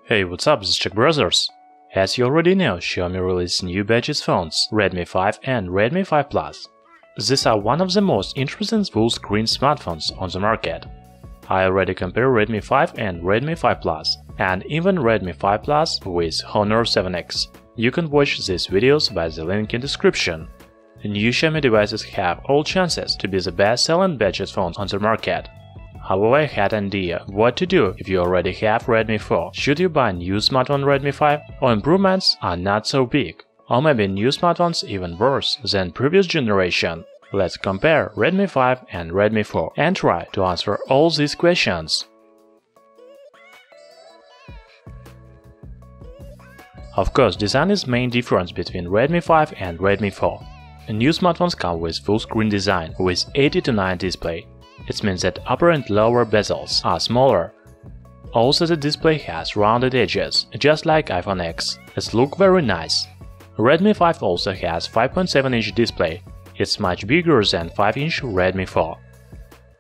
Hey, what's up, this is Czech Brothers. As you already know, Xiaomi released new batches phones, Redmi 5 and Redmi 5 Plus. These are one of the most interesting full-screen smartphones on the market. I already compared Redmi 5 and Redmi 5 Plus, and even Redmi 5 Plus with Honor 7X. You can watch these videos by the link in description. New Xiaomi devices have all chances to be the best-selling batches phones on the market. However, I had an idea what to do if you already have Redmi 4. Should you buy a new smartphone Redmi 5, or improvements are not so big? Or maybe new smartphones even worse than previous generation? Let's compare Redmi 5 and Redmi 4 and try to answer all these questions. Of course, design is the main difference between Redmi 5 and Redmi 4. New smartphones come with full-screen design with 80:9 display. It means that upper and lower bezels are smaller. Also, the display has rounded edges, just like iPhone X. It looks very nice. Redmi 5 also has 5.7-inch display. It's much bigger than 5-inch Redmi 4.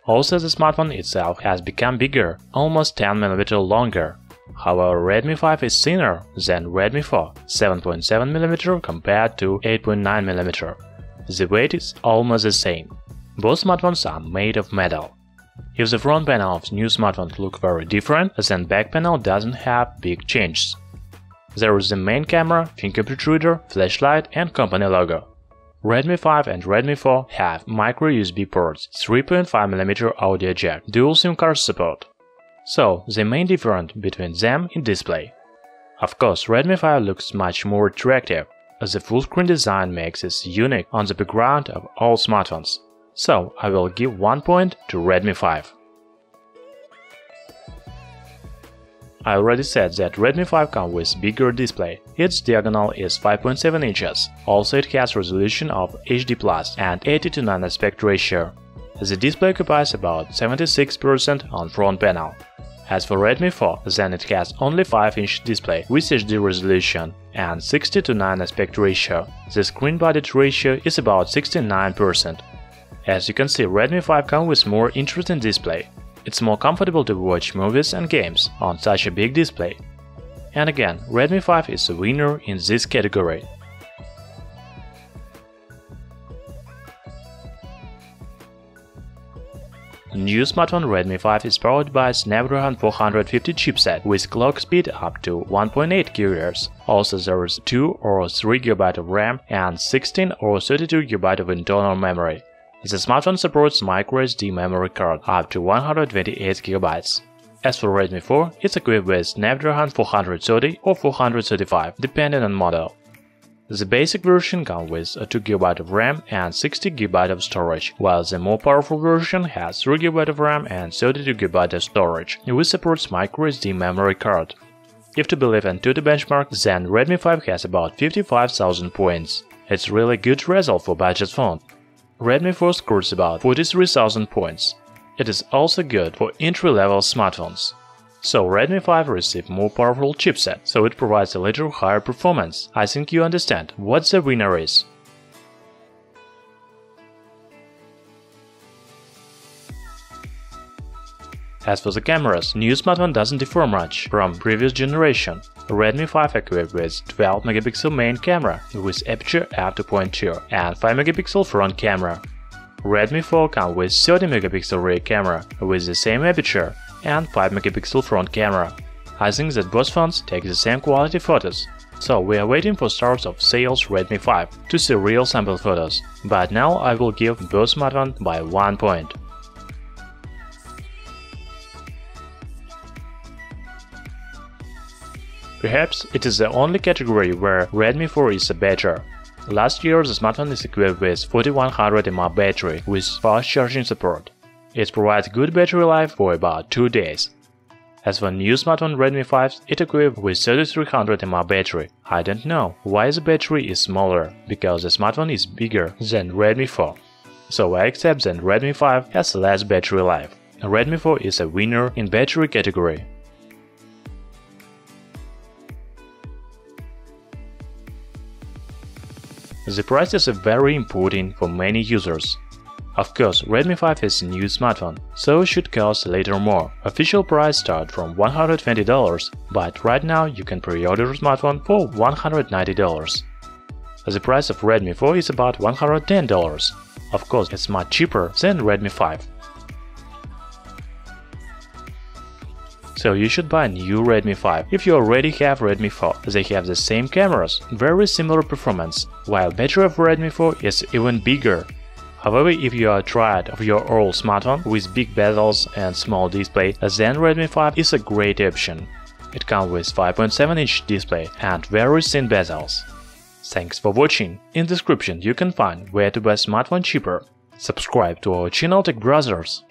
Also, the smartphone itself has become bigger, almost 10mm longer. However, Redmi 5 is thinner than Redmi 4, 7.7mm compared to 8.9mm. The weight is almost the same. Both smartphones are made of metal. If the front panel of new smartphones look very different, then back panel doesn't have big changes. There is the main camera, fingerprint reader, flashlight and company logo. Redmi 5 and Redmi 4 have microSD ports, 3.5mm audio jack, dual SIM card support. So, the main difference between them is display. Of course, Redmi 5 looks much more attractive, as the full-screen design makes it unique on the background of all smartphones. So, I will give 1 point to Redmi 5. I already said that Redmi 5 comes with bigger display. Its diagonal is 5.7 inches. Also, it has resolution of HD+ and 80:9 aspect ratio. The display occupies about 76% on front panel. As for Redmi 4, then it has only 5-inch display with HD resolution and 60:9 aspect ratio. The screen body ratio is about 69%. As you can see, Redmi 5 comes with more interesting display. It's more comfortable to watch movies and games on such a big display. And again, Redmi 5 is a winner in this category. New smartphone Redmi 5 is powered by Snapdragon 450 chipset with clock speed up to 1.8 GHz. Also, there is 2 or 3 GB of RAM and 16 or 32 GB of internal memory. The smartphone supports microSD memory card up to 128 GB. As for Redmi 4, it's equipped with Snapdragon 430 or 435, depending on model. The basic version comes with 2 GB of RAM and 60 GB of storage, while the more powerful version has 3 GB of RAM and 32 GB of storage, which supports microSD memory card. If to believe in Tutti benchmark, then Redmi 5 has about 55,000 points. It's really good result for budget phone. Redmi 4 scores about 43,000 points. It is also good for entry-level smartphones. So Redmi 5 received more powerful chipset, so it provides a little higher performance. I think you understand what the winner is. As for the cameras, new smartphone doesn't differ much from previous generation. Redmi 5 equipped with 12-megapixel main camera with aperture f2.2 and 5-megapixel front camera. Redmi 4 comes with 30-megapixel rear camera with the same aperture and 5-megapixel front camera. I think that both phones take the same quality photos. So we are waiting for starts of sales Redmi 5 to see real sample photos. But now I will give both smartphones by 1 point. Perhaps it is the only category where Redmi 4 is better. Last year the smartphone is equipped with 4100 mAh battery with fast charging support. It provides good battery life for about 2 days. As for new smartphone Redmi 5, it equipped with 3300 mAh battery. I don't know why the battery is smaller, because the smartphone is bigger than Redmi 4. So I accept that Redmi 5 has less battery life. Redmi 4 is a winner in battery category. The price is very important for many users. Of course, Redmi 5 is a new smartphone, so it should cost a little more. Official price starts from $120, but right now you can pre-order the smartphone for $190. The price of Redmi 4 is about $110. Of course, it's much cheaper than Redmi 5. So you should buy a new Redmi 5 if you already have Redmi 4. They have the same cameras, very similar performance, while battery of Redmi 4 is even bigger. However, if you are tired of your old smartphone with big bezels and small display, then Redmi 5 is a great option. It comes with 5.7-inch display and very thin bezels. Thanks for watching. In description you can find where to buy smartphone cheaper. Subscribe to our channel Tech Brothers.